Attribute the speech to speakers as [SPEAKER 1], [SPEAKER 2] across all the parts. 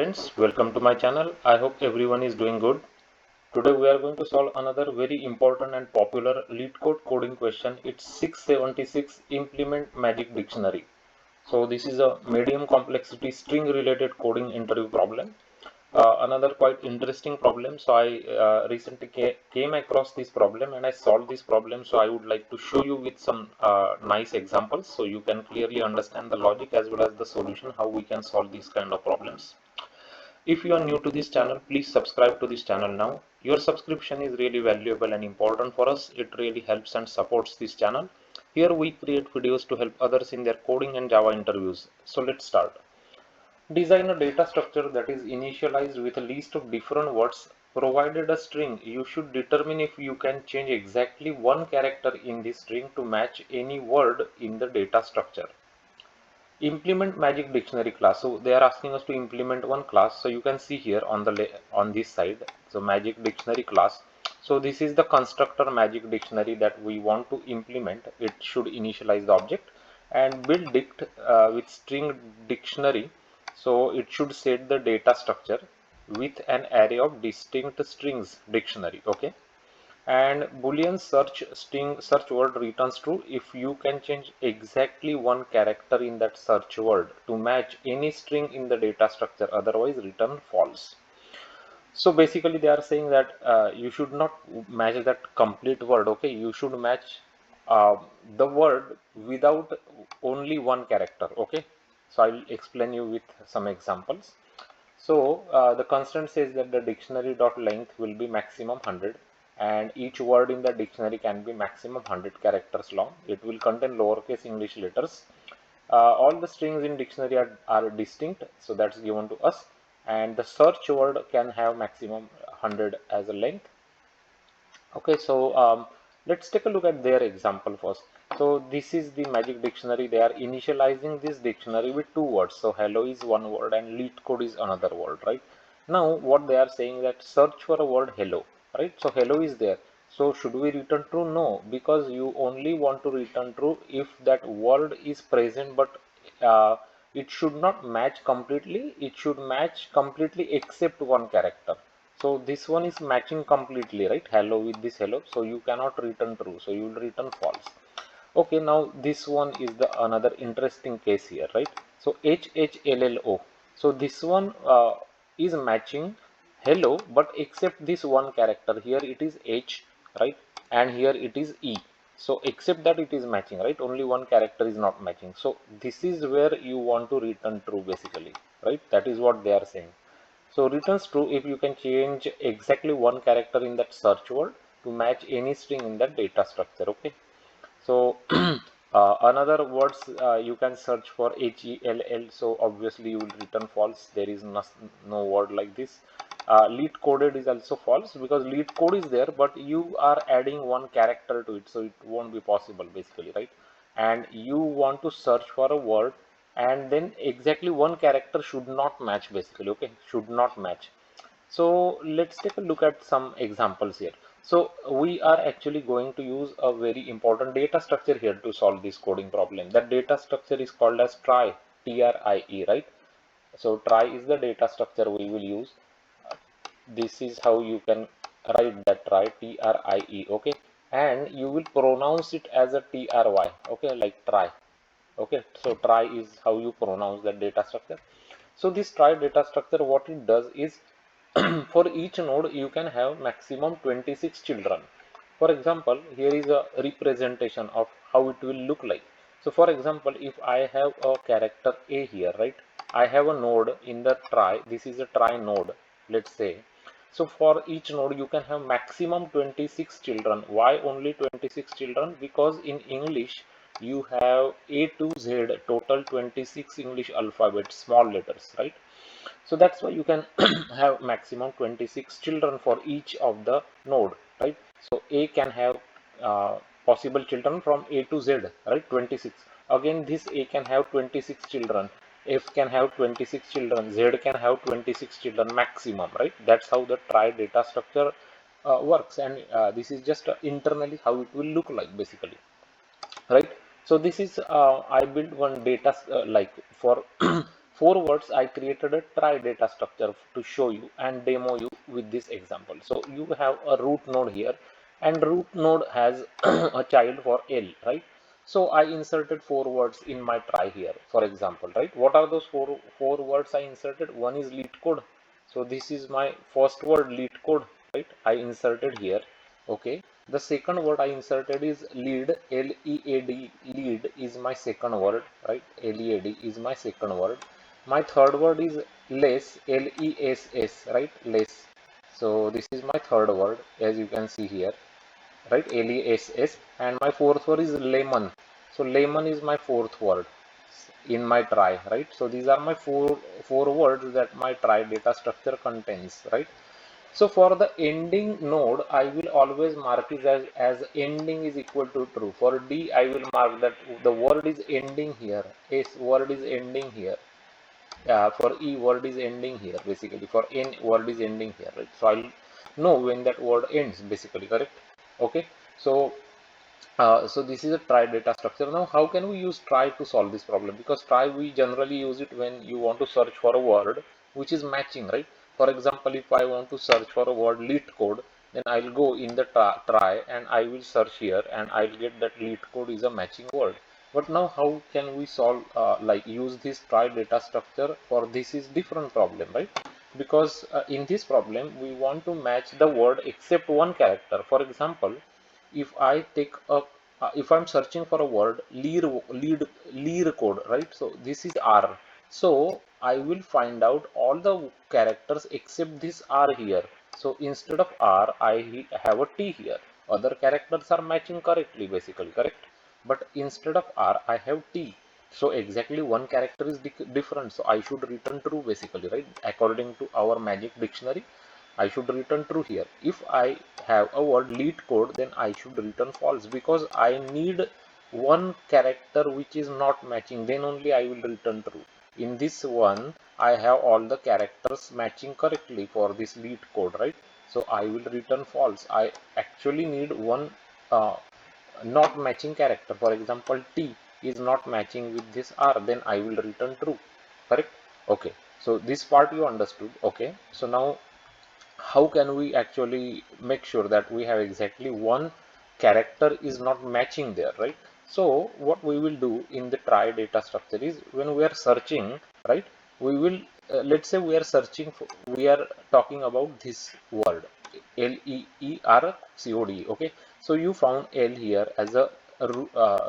[SPEAKER 1] friends, welcome to my channel. I hope everyone is doing good. Today we are going to solve another very important and popular Leetcode coding question. It's 676 implement magic dictionary. So this is a medium complexity string related coding interview problem. Another quite interesting problem. So I recently came across this problem and I solved this problem. So I would like to show you with some nice examples so you can clearly understand the logic as well as the solution, how we can solve these kind of problems. If you are new to this channel, please subscribe to this channel now. Your subscription is really valuable and important for us. It really helps and supports this channel. Here we create videos to help others in their coding and Java interviews. So let's start. Design a data structure that is initialized with a list of different words. Provided a string, you should determine if you can change exactly one character in this string to match any word in the data structure. Implement magic dictionary class. So they are asking us to implement one class. So you can see here on the on this side, so magic dictionary class. So this is the constructor magic dictionary that we want to implement. It should initialize the object and build dict with string dictionary. So it should set the data structure with an array of distinct strings dictionary. Okay, and boolean search word returns true if you can change exactly one character in that search word to match any string in the data structure, otherwise return false. So basically they are saying that you should not match that complete word. Okay, you should match uh, the word without only one character. Okay, so I will explain you with some examples. So the constraint says that the dictionary dot length will be maximum 100 and each word in the dictionary can be maximum 100 characters long. It will contain lowercase English letters. All the strings in dictionary are distinct, so that's given to us, and the search word can have maximum 100 as a length. Okay, so let's take a look at their example first. So this is the magic dictionary. They are initializing this dictionary with two words. So hello is one word and Leetcode is another word, right? Now what they are saying that search for a word hello, right? So hello is there. So should we return true? No, because you only want to return true if that word is present, but it should not match completely. It should match completely except one character. So this one is matching completely, right? Hello with this hello. So you cannot return true. So you will return false. Okay, now this one is the another interesting case here, right? So HHLLO. So this one is matching hello, but except this one character here it is H, right? And here it is E. So except that it is matching, right? Only one character is not matching. So this is where you want to return true basically, right? That is what they are saying. So returns true if you can change exactly one character in that search word to match any string in that data structure. Okay. So another words you can search for HELL. So obviously you will return false. There is no word like this. Lead coded is also false because lead code is there, but you are adding one character to it, so it won't be possible basically, right? And you want to search for a word, and then exactly one character should not match basically. Okay, should not match. So let's take a look at some examples here. So we are actually going to use a very important data structure here to solve this coding problem. That data structure is called as trie, T-R-I-E, right? So trie is the data structure we will use. This is how you can write that trie, T-R-I-E, okay? And you will pronounce it as a T-R-Y, okay? Like trie, okay? So trie is how you pronounce that data structure. So this trie data structure, what it does is for each node you can have maximum 26 children. For example, here is a representation of how it will look like. So for example, if I have a character A here, right? I have a node in the trie. This is a trie node, let's say. So for each node you can have maximum 26 children. Why only 26 children? Because in English you have A to Z, total 26 English alphabet, small letters, right? So that's why you can have maximum 26 children for each of the node, right? So A can have possible children from A to Z, right? 26. Again, this A can have 26 children. F can have 26 children. Z can have 26 children maximum, right? That's how the trie data structure works. And this is just internally how it will look like basically, right? So this is I built one data like for 4 words, I created a try data structure to show you and demo you with this example. So you have a root node here, and root node has a child for L, right? So I inserted 4 words in my try here, for example, right? What are those four words I inserted? One is Leetcode. So this is my first word, Leetcode, right? I inserted here. Okay. The second word I inserted is lead, L-E-A-D, lead is my second word, right? L-E-A-D is my second word. My third word is less, L-E-S-S, right? Less. So this is my third word, as you can see here, right? Less. And my fourth word is lemon. So lemon is my fourth word in my try, right? So these are my four words that my try data structure contains, right? So for the ending node, I will always mark it as ending is equal to true. For D, I will mark that the word is ending here. S word is ending here. For E, word is ending here basically. For N, word is ending here, right? So I'll know when that word ends basically, correct? Okay. So this is a try data structure. Now, how can we use try to solve this problem? Because try, we generally use it when you want to search for a word which is matching, right? For example, if I want to search for a word Leetcode, then I'll go in the try and I will search here and I'll get that Leetcode is a matching word. But now how can we solve, like use this try data structure for this is different problem, right? Because in this problem, we want to match the word except one character. For example, if I take a if I'm searching for a word lead code, right? So this is R. So I will find out all the characters except this R here. So instead of R, I have a T here. Other characters are matching correctly, basically, correct? But instead of R, I have T. So exactly one character is different. So I should return true, basically, right? According to our magic dictionary, I should return true here. If I have a word lead code, then I should return false because I need one character which is not matching. Then only I will return true. In this one, I have all the characters matching correctly for this lead code, right? So I will return false. I actually need one not matching character. For example, T is not matching with this R, then I will return true. Correct? Okay. So this part you understood. Okay. So now how can we actually make sure that we have exactly one character is not matching there, right? So what we will do in the try data structure is when we are searching, right, we will let's say we are searching for, we are talking about this word Leercode. Okay, so you found L here as a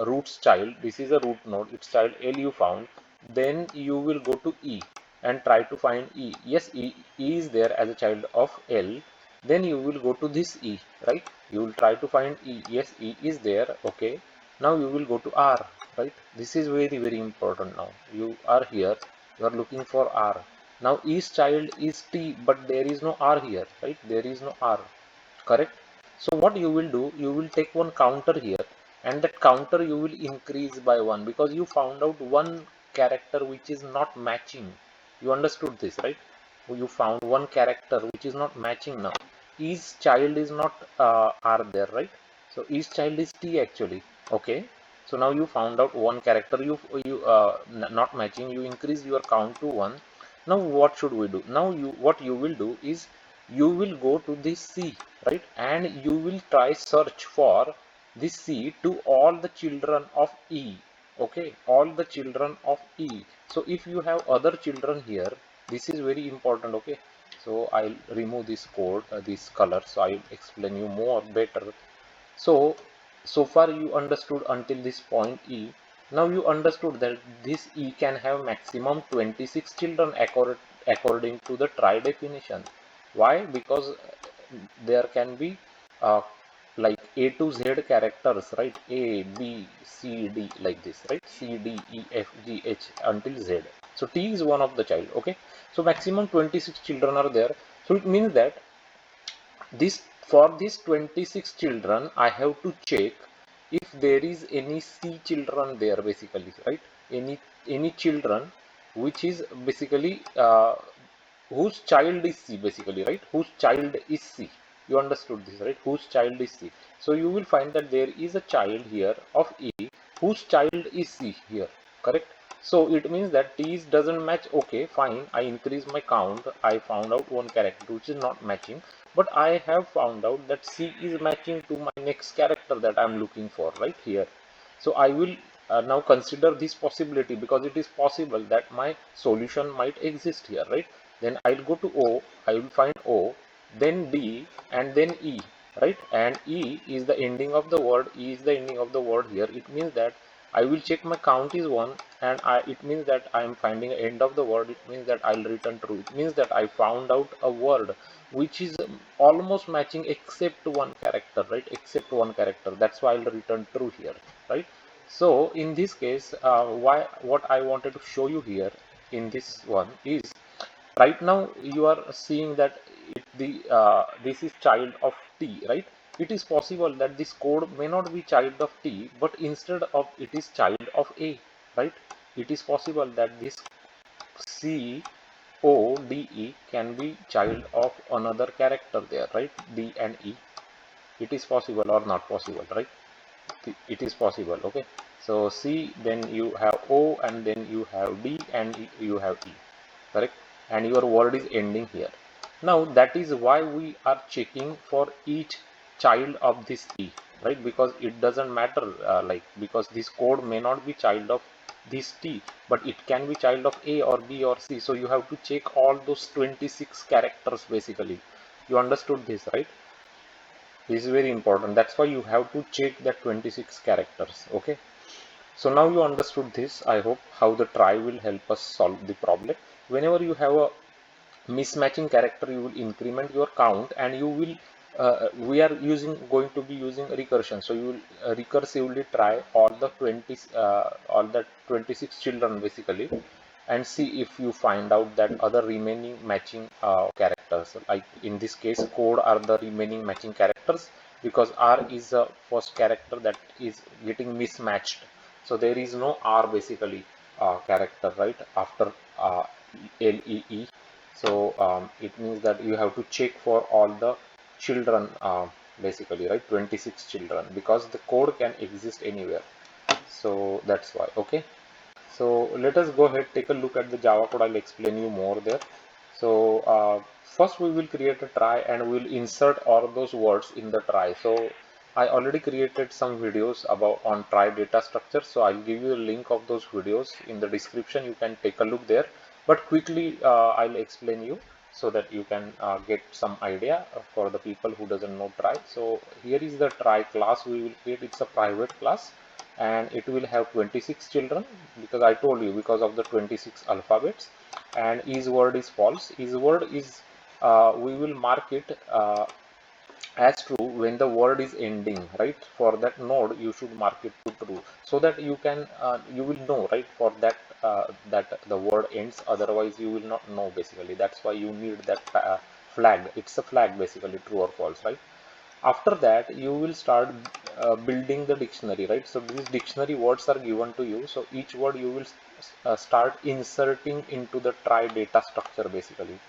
[SPEAKER 1] roots child. This is a root node, its child L you found. Then you will go to E and try to find E. Yes, E is there as a child of L. Then you will go to this E, right? You will try to find E. Yes, E is there. Okay. Now you will go to R, right? This is very, very important now. You are here. You are looking for R. Now E's child is T, but there is no R here, right? There is no R, correct? So what you will do, you will take one counter here and that counter you will increase by 1 because you found out one character which is not matching. You understood this, right? You found one character which is not matching now. Each child is not R there, right? So each child is T actually. Okay. So now you found out one character not matching. You increase your count to 1. Now what should we do? Now what you will do is you will go to this C, right? And you will try search for this C to all the children of E. Okay, all the children of E. So if you have other children here, this is very important. Okay, so I'll remove this code, this color, so I'll explain you more better. So far you understood until this point E. Now you understood that this E can have maximum 26 children according to the try definition. Why? Because there can be uh, like A to Z characters, right? A, B, C, D, like this, right? C, D, E, F, G, H until Z. So T is one of the child. Okay. So maximum 26 children are there. So it means that this for these 26 children I have to check if there is any C children there, basically, right? Any children which is basically whose child is C, basically, right? Whose child is C. You understood this, right? Whose child is C. So you will find that there is a child here of E whose child is C here, correct? So it means that T doesn't match. Okay, fine. I increase my count. I found out one character which is not matching, but I have found out that C is matching to my next character that I'm looking for right here. So I will now consider this possibility, because it is possible that my solution might exist here, right? Then I'll go to O. I will find O, then D, and then E, right? And E is the ending of the word. E is the ending of the word here. It means that I will check my count is 1, and it means that I am finding end of the word. It means that I'll return true. It means that I found out a word which is almost matching except one character, right? Except one character. That's why I'll return true here, right? So in this case, what I wanted to show you here in this one is, right now you are seeing that this is child of T, right? It is possible that this code may not be child of T, but instead of it is child of A, right? It is possible that this C O D E can be child of another character there, right? D and E. It is possible or not possible, right? It is possible. Okay, so C, then you have O, and then you have D, and you have E, correct? And your word is ending here. Now that is why we are checking for each child of this E, right? Because it doesn't matter, because this code may not be child of this T, but it can be child of A or B or C. So you have to check all those 26 characters basically. You understood this, right? This is very important. That's why you have to check that 26 characters. Okay, so now you understood this. I hope how the try will help us solve the problem. Whenever you have a mismatching character, you will increment your count, and you will we are going to be using recursion. So you will recursively try all the 26 children basically, and see if you find out that other remaining matching characters. Like in this case, code are the remaining matching characters, because R is the first character that is getting mismatched. So there is no R basically character right after LEE. So it means that you have to check for all the children basically, right? 26 children, because the code can exist anywhere. So that's why. Okay, so let us go ahead, take a look at the Java code. I'll explain you more there. So first we will create a try, and we'll insert all those words in the try. So I already created some videos about on try data structure. So I'll give you a link of those videos in the description. You can take a look there. But quickly I'll explain you so that you can get some idea for the people who doesn't know try. So here is the try class we will create. It's a private class, and it will have 26 children, because I told you, because of the 26 alphabets. And each word is false. Each word is we will mark it as true when the word is ending, right? For that node you should mark it to true, so that you can you will know, right? For that that the word ends, otherwise you will not know basically. That's why you need that flag. It's a flag basically, true or false, right? After that you will start building the dictionary, right? So these dictionary words are given to you. So each word you will start inserting into the try data structure basically.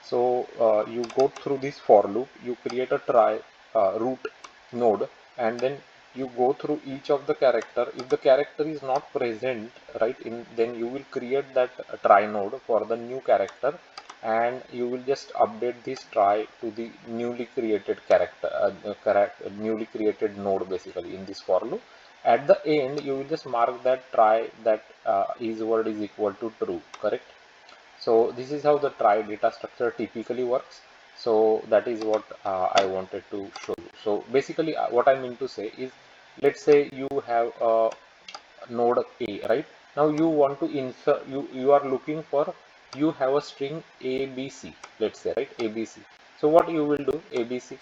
[SPEAKER 1] So you go through this for loop, you create a try root node, and then you go through each of the character. If the character is not present, right, in, then you will create that try node for the new character, and you will just update this try to the newly created newly created node basically in this for loop. At the end you will just mark that try that is word is equal to true, correct? So this is how the try data structure typically works. So that is what I wanted to show you. So basically what I mean to say is, let's say you have a node A, right? Now you want to insert, you are looking for, you have a string ABC, let's say, right? ABC. So what you will do, ABC,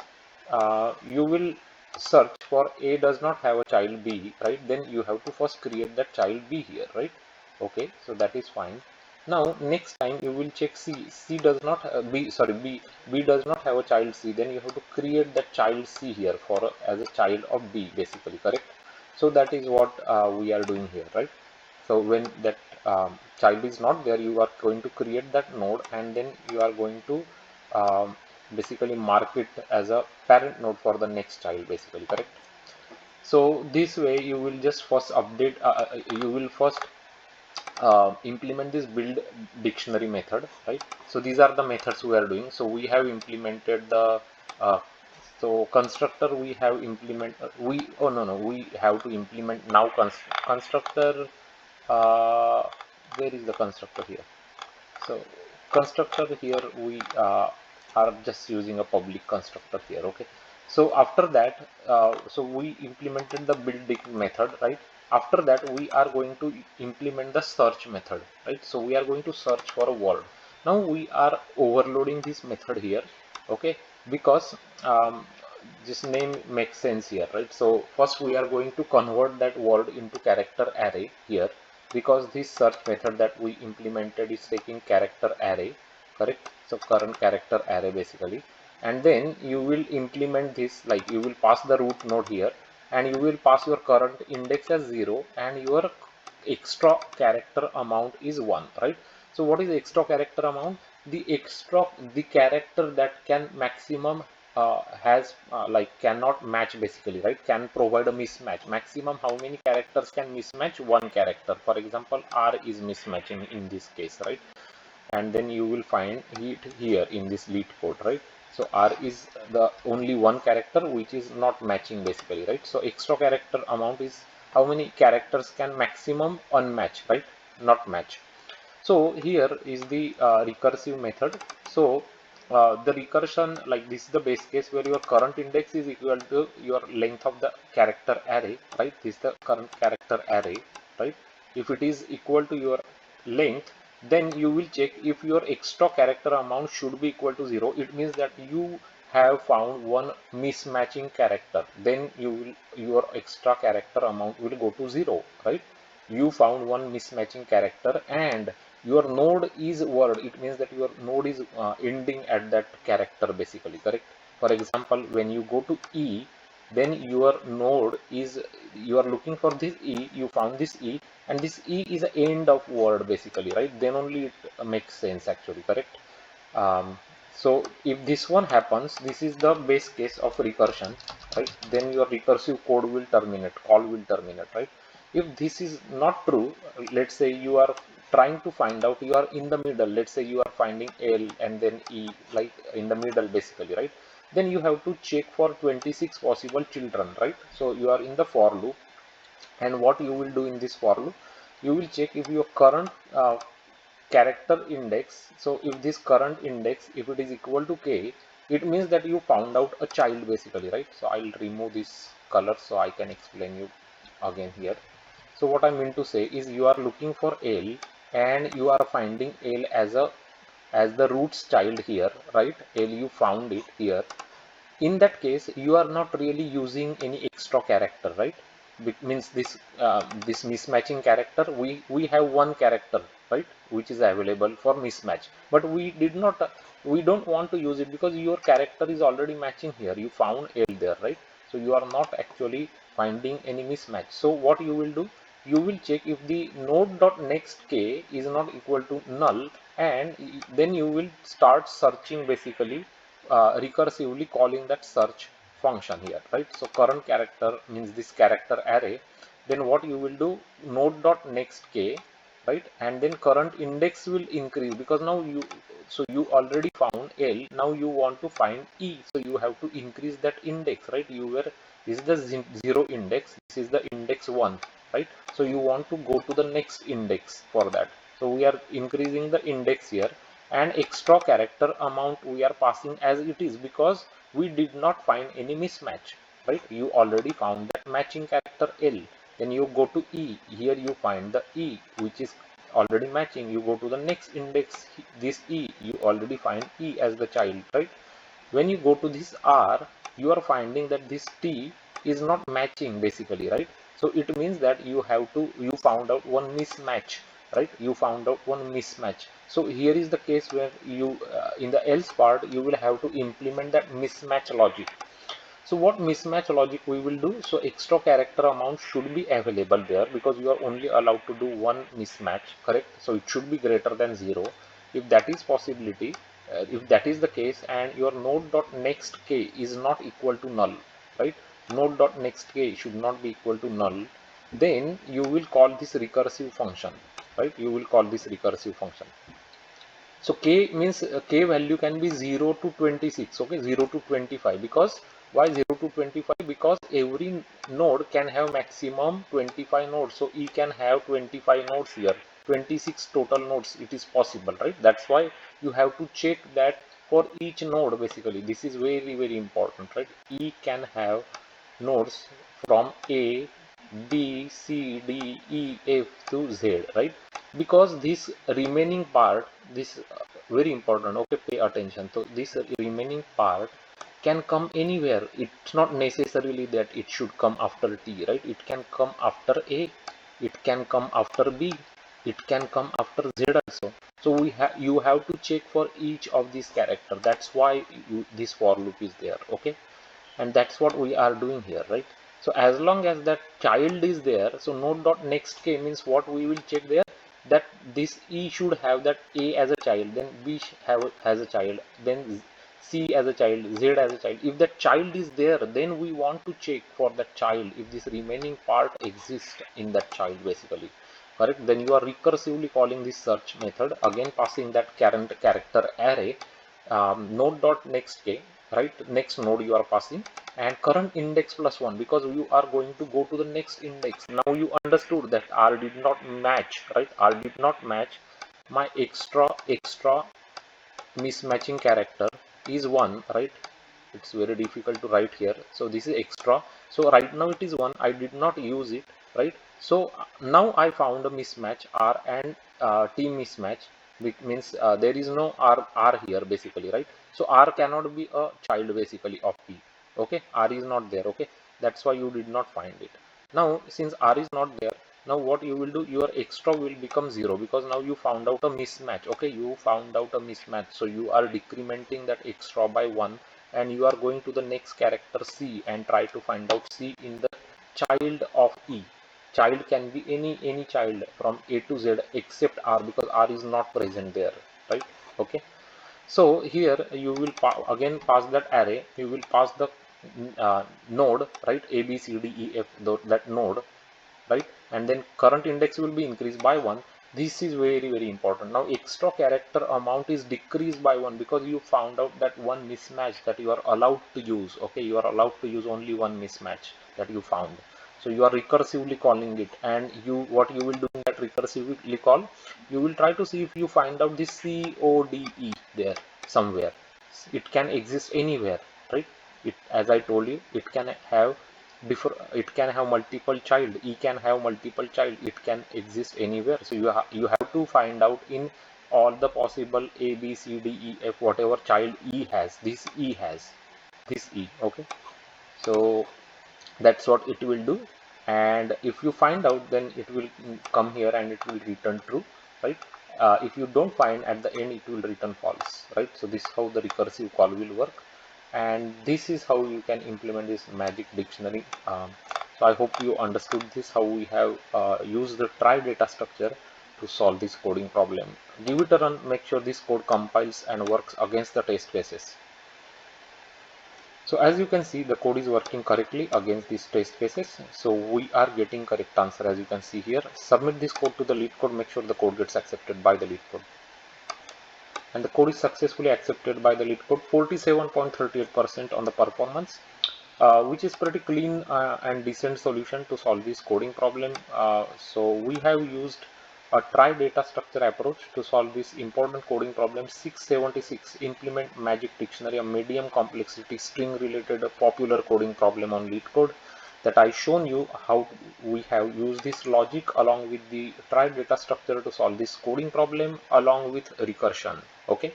[SPEAKER 1] you will search for A does not have a child B, right? Then you have to first create that child B here, right? Okay, so that is fine. Now next time you will check C. C does not B, sorry, B does not have a child C. Then you have to create that child C here for as a child of B basically, correct? So that is what we are doing here, right? So when that child is not there, you are going to create that node, and then you are going to basically mark it as a parent node for the next child basically, correct? So this way you will just first update, you will first implement this build dictionary method, right? So these are the methods we are doing. So we have implemented the so constructor we have implement we oh no we have to implement now constructor. Where is the constructor here? So constructor here we are just using a public constructor here. Okay, so after that so we implemented the build method, right? After that we are going to implement the search method, right? So we are going to search for a word. Now we are overloading this method here, okay, because this name makes sense here, right? So first we are going to convert that word into character array here, because this search method that we implemented is taking character array, correct? So current character array basically, and then you will implement this, like you will pass the root node here, and you will pass your current index as 0 and your extra character amount is 1, right? So what is extra character amount? The character that can maximum has like cannot match basically, right? Can provide a mismatch. Maximum how many characters can mismatch? One character. For example, R is mismatching in this case, right? And then you will find it here in this Leetcode, right? So R is the only one character which is not matching basically, right? So extra character amount is how many characters can maximum unmatch, right? Not match. So here is the recursive method. So the recursion, like this is the base case where your current index is equal to your length of the character array, right? This is the current character array, right? If it is equal to your length, then you will check if your extra character amount should be equal to 0. It means that you have found one mismatching character. Then your extra character amount will go to 0, right? You found one mismatching character and your node is word. It means that your node is ending at that character basically, correct? For example, when you go to E, then your node is, you are looking for this E, you found this E, and this E is the end of word basically, right? Then only it makes sense actually, correct? So if this one happens, this is the base case of recursion, right? Then your recursive code will terminate, call will terminate, right? If this is not true, let's say you are trying to find out, you are in the middle, let's say you are finding L and then E, like in the middle basically, right? Then you have to check for 26 possible children, right? So you are in the for loop, and what you will do in this for loop, you will check if your current character index. So if this current index, if it is equal to k, it means that you found out a child basically, right? So I'll remove this color so I can explain you again here. So what I mean to say is you are looking for L and you are finding L as the roots child here, right? L, you found it here. In that case you are not really using any extra character, right? Means this mismatching character, we have one character, right, which is available for mismatch, but we don't want to use it because your character is already matching here. You found L there, right? So you are not actually finding any mismatch. So what you will do, you will check if the node.next k is not equal to null, and then you will start searching basically, recursively calling that search function here, right? So current character means this character array. Then what you will do, node.nextk, right? And then current index will increase because now you already found L. Now you want to find E, so you have to increase that index, right? This is the 0 index, this is the index 1, right? So you want to go to the next index for that. So we are increasing the index here, and extra character amount we are passing as it is because we did not find any mismatch, right? You already found that matching character L. Then you go to E, here you find the E which is already matching. You go to the next index, this E, you already find E as the child, right? When you go to this R, you are finding that this T is not matching basically, right? So it means that you found out one mismatch, right? You found out one mismatch. So here is the case where you in the else part you will have to implement that mismatch logic. So what mismatch logic we will do? So extra character amount should be available there because you are only allowed to do one mismatch, correct? So it should be greater than 0. If that is possibility, if that is the case, and your node.nextk is not equal to null, right? Node.nextk should not be equal to null. Then you will call this recursive function. right? You will call this recursive function. So k means k value can be 0 to 26, okay, 0 to 25. Because why 0 to 25? Because every node can have maximum 25 nodes. So e can have 25 nodes here, 26 total nodes. It is possible, right? That's why you have to check that for each node. Basically, this is very, very important, right? E can have nodes from A, B, C, D, E, F to Z, right? Because this remaining part, this very important, okay, pay attention. So this remaining part can come anywhere. It's not necessarily that it should come after T, right? It can come after A, it can come after B, it can come after Z also. So you have to check for each of these characters. That's why this for loop is there, okay? And that's what we are doing here, right? So as long as that child is there, so node dot next k means what we will check there, that this e should have that a as a child, then b have as a child, then c as a child, z as a child. If that child is there, then we want to check for that child if this remaining part exists in that child, basically, correct? Then you are recursively calling this search method, again passing that current character array, node dot next k, right? Next node you are passing, and current index plus 1, because you are going to go to the next index. Now you understood that r did not match, right? R did not match. My extra mismatching character is 1, right? It's very difficult to write here, so this is extra. So right now it is 1, I did not use it, right? So now I found a mismatch, r and t mismatch, which means there is no r here, basically, right? So r cannot be a child, basically, of t, okay? R is not there, okay? That's why you did not find it. Now since r is not there, now what you will do, your extra will become 0, because now you found out a mismatch, okay? You found out a mismatch, so you are decrementing that extra by 1, and you are going to the next character c and try to find out c in the child of e. Child can be any child from a to z except r, because r is not present there, right? Okay, so here you will again pass that array, you will pass the node, right? A B C D E F, that node, right? And then current index will be increased by 1. This is very, very important. Now extra character amount is decreased by 1, because you found out that one mismatch that you are allowed to use, okay? You are allowed to use only one mismatch that you found. So you are recursively calling it, and what you will do in that recursively call, you will try to see if you find out this CODE there somewhere. It can exist anywhere, right? It, as I told you, it can have it can have multiple child, e can have multiple child, it can exist anywhere. So you have to find out in all the possible a b c d e f, whatever child e has, this e has this e, okay? So that's what it will do. And if you find out, then it will come here and it will return true, right? If you don't find, at the end it will return false, right? So this is how the recursive call will work, and this is how you can implement this magic dictionary. So I hope you understood this, how we have used the try data structure to solve this coding problem. Give it a run, make sure this code compiles and works against the test cases. So as you can see, the code is working correctly against these test cases. So we are getting correct answer, as you can see here. Submit this code to the Leetcode, make sure the code gets accepted by the Leetcode. And the code is successfully accepted by the Leetcode, 47.38% on the performance, which is pretty clean and decent solution to solve this coding problem. So we have used a try data structure approach to solve this important coding problem 676, implement magic dictionary, a medium complexity string related popular coding problem on Leetcode, that I shown you how we have used this logic along with the try data structure to solve this coding problem along with recursion, okay?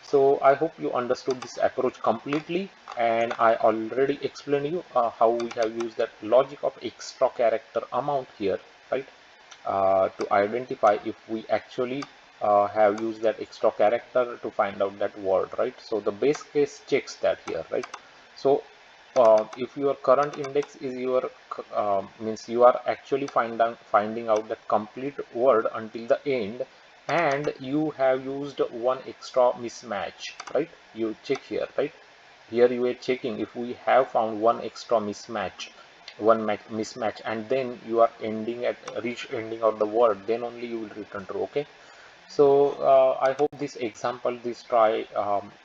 [SPEAKER 1] So I hope you understood this approach completely, and I already explained you how we have used that logic of extra character amount here, right? To identify if we actually have used that extra character to find out that word, right? So the base case checks that here, right? So if your current index is your means you are actually finding out that complete word until the end, and you have used one extra mismatch, right? You check here, right? Here you are checking if we have found one extra mismatch, one mismatch, and then you are ending at reach ending of the word, then only you will return true. Okay, so I hope this example, this try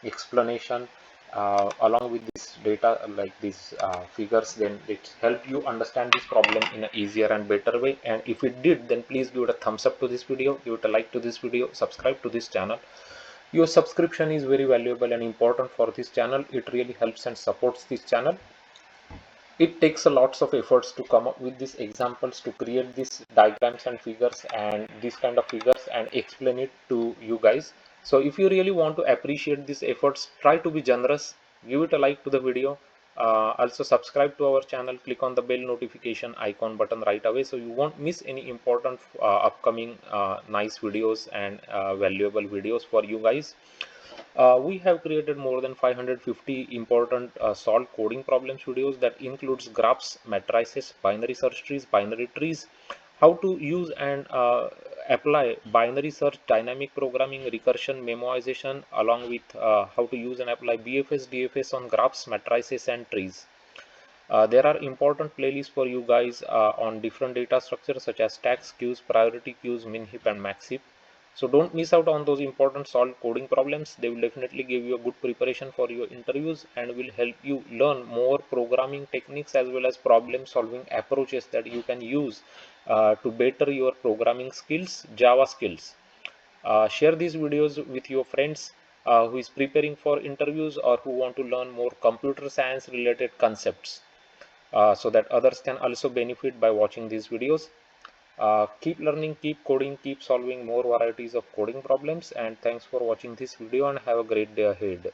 [SPEAKER 1] explanation along with this data like these figures, then it help you understand this problem in an easier and better way. And if it did, then please give it a thumbs up to this video, give it a like to this video, subscribe to this channel. Your subscription is very valuable and important for this channel. It really helps and supports this channel. It takes a lots of efforts to come up with these examples, to create these diagrams and figures and these kind of figures and explain it to you guys. So if you really want to appreciate these efforts, try to be generous, give it a like to the video. Also subscribe to our channel, click on the bell notification icon button right away, so you won't miss any important upcoming nice videos and valuable videos for you guys. We have created more than 550 important solved coding problems videos that includes graphs, matrices, binary search trees, binary trees, how to use and apply binary search, dynamic programming, recursion, memoization, along with how to use and apply BFS, DFS on graphs, matrices, and trees. There are important playlists for you guys on different data structures such as stacks, queues, priority queues, min heap, and max heap. So don't miss out on those important solved coding problems. They will definitely give you a good preparation for your interviews and will help you learn more programming techniques as well as problem solving approaches that you can use to better your programming skills, Java skills. Share these videos with your friends who is preparing for interviews or who want to learn more computer science related concepts, so that others can also benefit by watching these videos. Keep learning, keep coding, keep solving more varieties of coding problems, and thanks for watching this video and have a great day ahead.